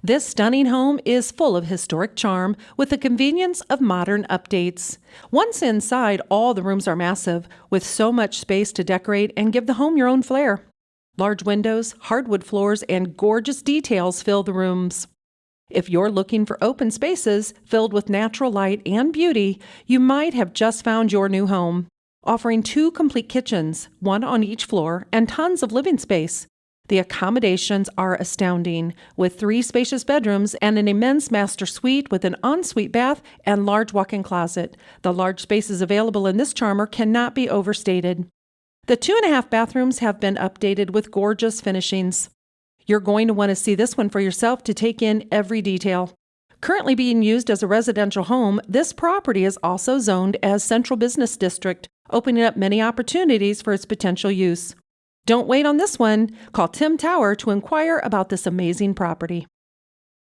This stunning home is full of historic charm with the convenience of modern updates. Once inside, all the rooms are massive, with so much space to decorate and give the home your own flair. Large windows, hardwood floors, and gorgeous details fill the rooms. If you're looking for open spaces filled with natural light and beauty, you might have just found your new home. Offering 2 complete kitchens, 1 on each floor, and tons of living space. The accommodations are astounding, with 3 spacious bedrooms and an immense master suite with an ensuite bath and large walk-in closet. The large spaces available in this charmer cannot be overstated. The 2.5 bathrooms have been updated with gorgeous finishings. You're going to want to see this one for yourself to take in every detail. Currently being used as a residential home, this property is also zoned as Central Business District, opening up many opportunities for its potential use. Don't wait on this one. Call Tim Tower to inquire about this amazing property.